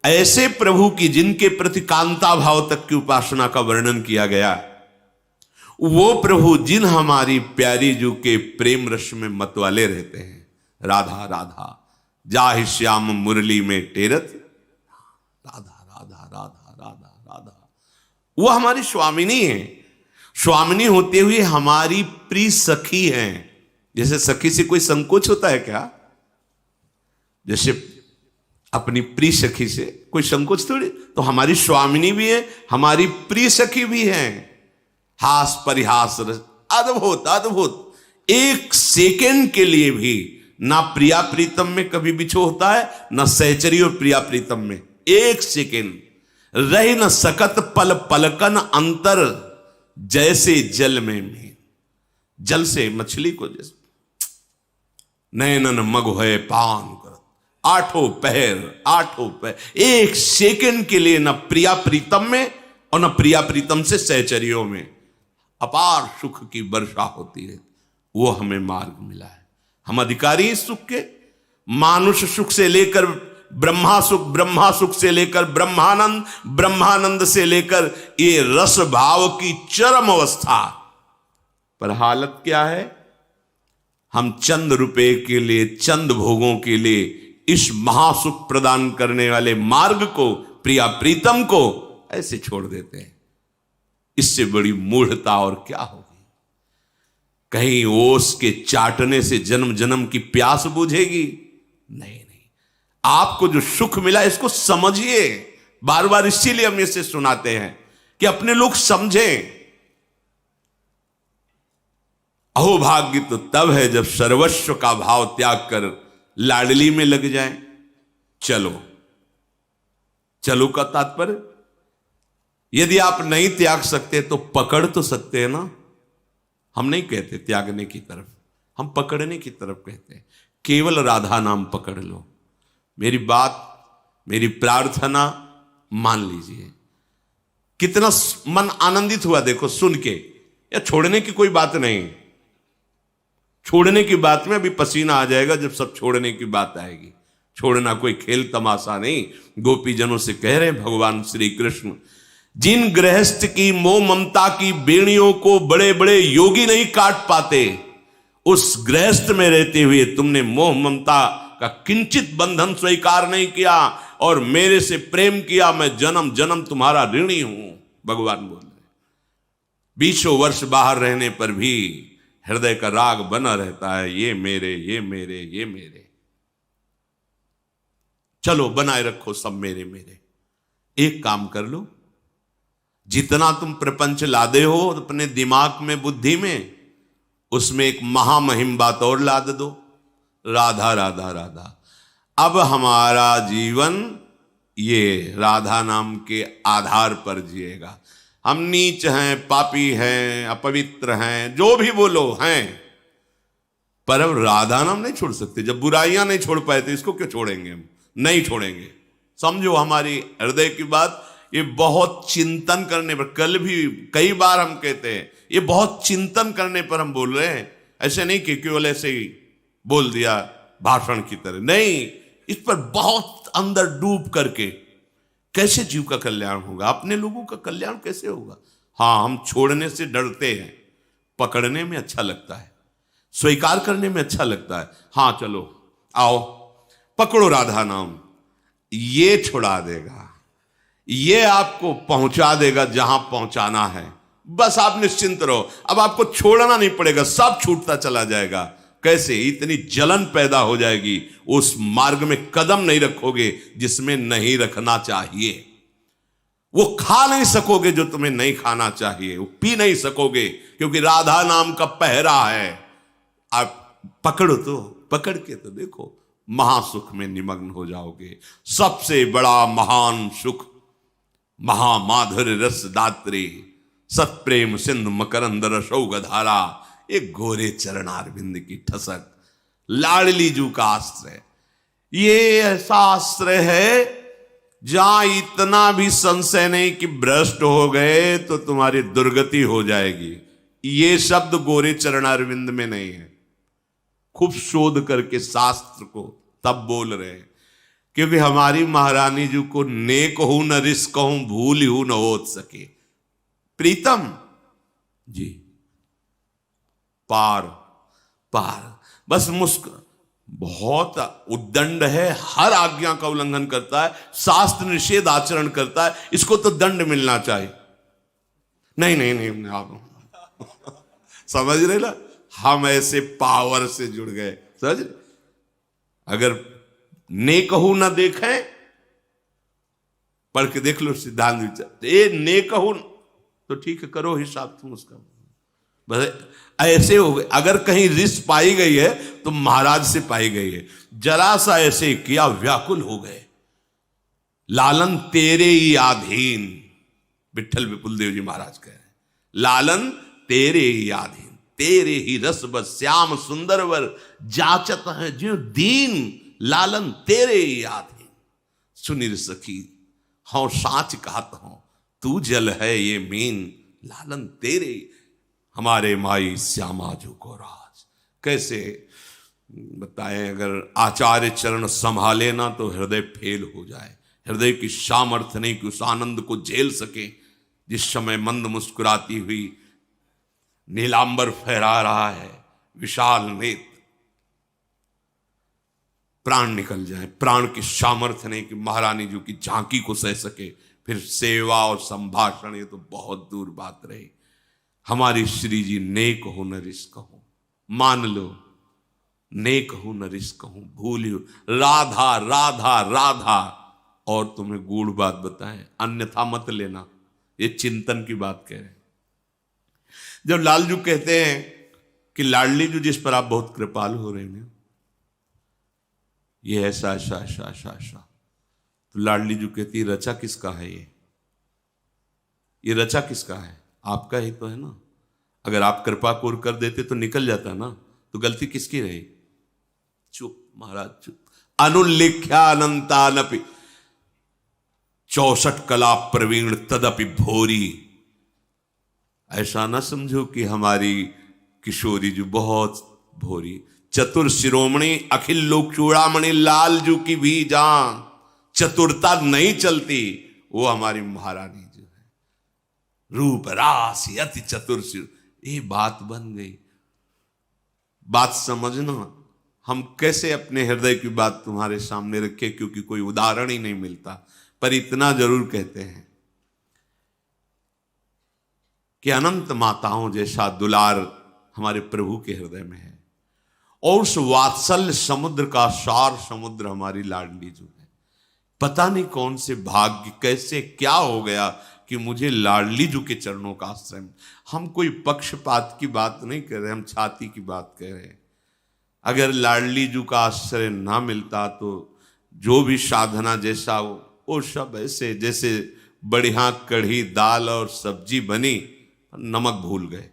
ऐसे प्रभु की जिनके प्रति कांता भाव तक की उपासना का वर्णन किया गया, वो प्रभु जिन हमारी प्यारी जू के प्रेम रस में मतवाले रहते हैं। राधा राधा जाहि श्याम मुरली में टेरत, राधा राधा राधा राधा राधा, वो हमारी स्वामिनी है। स्वामिनी होते हुए हमारी प्रिय सखी हैं। जैसे सखी से कोई संकोच होता है क्या? जैसे अपनी प्रिय सखी से कोई संकोच थोड़ी, तो हमारी स्वामिनी भी है, हमारी प्रिय सखी भी है। हास परिहास रस, अद्भुत अद्भुत। एक सेकेंड के लिए भी ना प्रिया प्रीतम में कभी बिछो होता है, ना सहचरी और प्रिया प्रीतम में एक सेकेंड रह न सकत पल पलकन अंतर, जैसे जल में जल से मछली को जैसे नैनन मग है पान कर, आठों पहर एक सेकेंड के लिए न प्रिया प्रीतम में और न प्रिया प्रीतम से सहचरियों में अपार सुख की वर्षा होती है। वो हमें मार्ग मिला है। हम अधिकारी इस सुख के, मानुष सुख से लेकर ब्रह्मा सुख, ब्रह्मा सुख से लेकर ब्रह्मानंद, ब्रह्मानंद से लेकर ये रस भाव की चरम अवस्था। पर हालत क्या है? हम चंद रुपए के लिए, चंद भोगों के लिए इस महासुख प्रदान करने वाले मार्ग को, प्रिया प्रीतम को ऐसे छोड़ देते हैं। इससे बड़ी मूढ़ता और क्या होगी? कहीं ओस के चाटने से जन्म जन्म की प्यास बुझेगी? नहीं नहीं, आपको जो सुख मिला इसको समझिए। बार बार इसीलिए हम इसे सुनाते हैं कि अपने लोग समझें। अहोभाग्य तो तब है जब सर्वस्व का भाव त्याग कर लाडली में लग जाए। चलो चलो का तात्पर्य, यदि आप नहीं त्याग सकते तो पकड़ तो सकते हैं ना। हम नहीं कहते त्यागने की तरफ, हम पकड़ने की तरफ कहते हैं। केवल राधा नाम पकड़ लो। मेरी बात, मेरी प्रार्थना मान लीजिए। कितना मन आनंदित हुआ देखो सुन के। या छोड़ने की कोई बात नहीं, छोड़ने की बात में अभी पसीना आ जाएगा जब सब छोड़ने की बात आएगी। छोड़ना कोई खेल तमाशा नहीं। गोपीजनों से कह रहे हैं भगवान श्री कृष्ण, जिन गृहस्थ की मोह ममता की बेड़ियों को बड़े बड़े योगी नहीं काट पाते, उस गृहस्थ में रहते हुए तुमने मोह ममता का किंचित बंधन स्वीकार नहीं किया और मेरे से प्रेम किया। मैं जन्म जन्म तुम्हारा ऋणी हूं, भगवान बोल रहे। 20 वर्ष बाहर रहने पर भी हृदय का राग बना रहता है, ये मेरे, ये मेरे, ये मेरे। चलो बनाए रखो सब मेरे मेरे। एक काम कर लो, जितना तुम प्रपंच लादे हो अपने दिमाग में, बुद्धि में, उसमें एक महामहिम बात और लाद दो, राधा राधा राधा। अब हमारा जीवन ये राधा नाम के आधार पर जिएगा। हम नीच हैं, पापी हैं, अपवित्र हैं, जो भी बोलो हैं, पर अब राधा नाम नहीं छोड़ सकते। जब बुराइयां नहीं छोड़ पाए तो इसको क्यों छोड़ेंगे? हम नहीं छोड़ेंगे। समझो हमारी हृदय की बात। ये बहुत चिंतन करने पर, कल भी कई बार हम कहते हैं, ये बहुत चिंतन करने पर हम बोल रहे हैं। ऐसे नहीं कि केवल ऐसे ही बोल दिया भाषण की तरह, नहीं। इस पर बहुत अंदर डूब करके कैसे जीव का कल्याण होगा, अपने लोगों का कल्याण कैसे होगा। हाँ, हम छोड़ने से डरते हैं, पकड़ने में अच्छा लगता है, स्वीकार करने में अच्छा लगता है। हाँ चलो आओ पकड़ो राधा नाम, ये छुड़ा देगा, ये आपको पहुंचा देगा जहां पहुंचाना है। बस आप निश्चिंत रहो, अब आपको छोड़ना नहीं पड़ेगा, सब छूटता चला जाएगा। कैसे? इतनी जलन पैदा हो जाएगी, उस मार्ग में कदम नहीं रखोगे जिसमें नहीं रखना चाहिए। वो खा नहीं सकोगे जो तुम्हें नहीं खाना चाहिए, वो पी नहीं सकोगे, क्योंकि राधा नाम का पहरा है। आप पकड़ो तो, पकड़ के तो देखो, महासुख में निमग्न हो जाओगे। सबसे बड़ा महान सुख, महामाधुर्य रस दात्री, सत्प्रेम सिंधु मकरंद रसौग धारा, एक गोरे चरणारविंद की ठसक, लाडली जू का आश्रय। ये ऐसा आश्रय है जहां इतना भी संशय नहीं कि भ्रष्ट हो गए तो तुम्हारी दुर्गति हो जाएगी। ये शब्द गोरे चरणारविंद में नहीं है। खूब शोध करके शास्त्र को तब बोल रहे हैं। क्योंकि हमारी महारानी जी को ने कहूं न रिस कहूं भूल हूं न हो सके। प्रीतम जी पार पार बस बहुत उद्दंड है, हर आज्ञा का उल्लंघन करता है, शास्त्र निषेध आचरण करता है, इसको तो दंड मिलना चाहिए। नहीं नहीं नहीं आप समझ रहे ना, हम ऐसे पावर से जुड़ गए, समझ रहे? अगर ने कहूं ना देखें, पढ़ के देख लो सिद्धांत विचार, ये ने कहूं तो ठीक है, करो हिसाब तुम उसका, बस ऐसे हो गए। अगर कहीं रिस पाई गई है तो महाराज से पाई गई है। जरा सा ऐसे किया, व्याकुल हो गए। लालन तेरे ही आधीन, विठल विपुल देव जी महाराज कह रहे हैं, लालन तेरे ही आधीन, तेरे ही रस बस श्याम सुंदर वर जाचत है जो दीन, लालन तेरे ही आधीन। सुनिर सखी हाँ साच कहत हूं, तू जल है ये मीन, लालन तेरे। हमारे माई श्यामा जो को राज कैसे बताएं, अगर आचार्य चरण संभाले ना तो हृदय फेल हो जाए। हृदय की सामर्थ्य नहीं कि उस आनंद को झेल सके। जिस समय मंद मुस्कुराती हुई नीलांबर फहरा रहा है, विशाल नेत्र, प्राण निकल जाए, प्राण की सामर्थ्य नहीं कि महारानी जी की झांकी को सह सके, फिर सेवा और संभाषण, ये तो बहुत दूर बात रही। हमारी श्री जी नेक हो न रिस कहूं, मान लो नेक हो न रिस कहूं, भूलियो राधा राधा राधा। और तुम्हें गूढ़ बात बताएं, अन्यथा मत लेना, ये चिंतन की बात कह रहे हैं। जब लालजू कहते हैं कि लाडली जी जिस पर आप बहुत कृपालु हो रहे हैं, ये ऐसा ऐसा ऐसा ऐसा ऐसा, तो लाडली जी कहती रचा किसका है, ये रचा किसका है, आपका ही तो है ना। अगर आप कृपा कोर कर देते तो निकल जाता ना, तो गलती किसकी रही। चुप महाराज चुप। अनुल्लेख्या अनंतानपि 64 कला प्रवीण तदपि भोरी। ऐसा ना समझो कि हमारी किशोरी जी बहुत भोरी। चतुर शिरोमणि अखिल लोक चूड़ामणि लालजू की भी जान, चतुरता नहीं चलती, वो हमारी महारानी जो है। रूप राशि अति चतुर, ये बात बन गई। बात समझना, हम कैसे अपने हृदय की बात तुम्हारे सामने रखे, क्योंकि कोई उदाहरण ही नहीं मिलता। पर इतना जरूर कहते हैं कि अनंत माताओं जैसा दुलार हमारे प्रभु के हृदय में है, और उस वात्सल्य समुद्र का सार समुद्र हमारी लाडली जो है। पता नहीं कौन से भाग्य, कैसे क्या हो गया कि मुझे लाडली जी के चरणों का आश्रय। हम कोई पक्षपात की बात नहीं कर रहे, हम छाती की बात कर रहे हैं। अगर लाडली जी का आश्रय ना मिलता तो जो भी साधना जैसा हो, वो सब ऐसे जैसे बढ़िया कढ़ी दाल और सब्जी बनी, नमक भूल गए,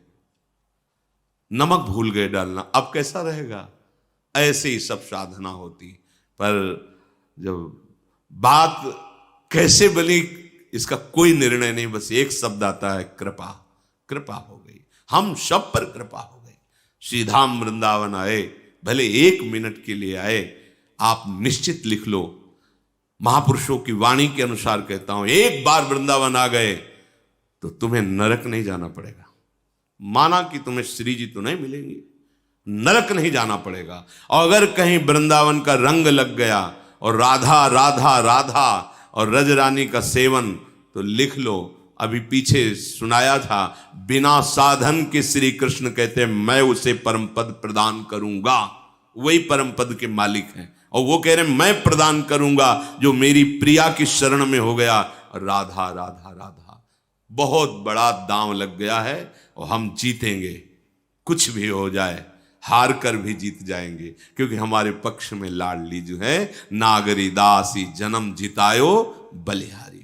नमक भूल गए डालना, अब कैसा रहेगा। ऐसे ही सब साधना होती। पर जब बात कैसे बनी इसका कोई निर्णय नहीं, बस एक शब्द आता है कृपा। कृपा हो गई, हम सब पर कृपा हो गई। श्रीधाम वृंदावन आए, भले 1 मिनट के लिए आए, आप निश्चित लिख लो, महापुरुषों की वाणी के अनुसार कहता हूं, एक बार वृंदावन आ गए तो तुम्हें नरक नहीं जाना पड़ेगा। माना कि तुम्हें श्री जी तो नहीं मिलेंगी, नरक नहीं जाना पड़ेगा। और अगर कहीं वृंदावन का रंग लग गया और राधा राधा राधा और रजरानी का सेवन, तो लिख लो, अभी पीछे सुनाया था, बिना साधन के श्री कृष्ण कहते हैं मैं उसे परम पद प्रदान करूंगा। वही परम पद के मालिक हैं, और वो कह रहे हैं मैं प्रदान करूंगा जो मेरी प्रिया की शरण में हो गया। राधा राधा राधा, बहुत बड़ा दांव लग गया है, और हम जीतेंगे, कुछ भी हो जाए, हार कर भी जीत जाएंगे, क्योंकि हमारे पक्ष में लाडली जो है। नागरी दासी जन्म जितायो बलिहारी।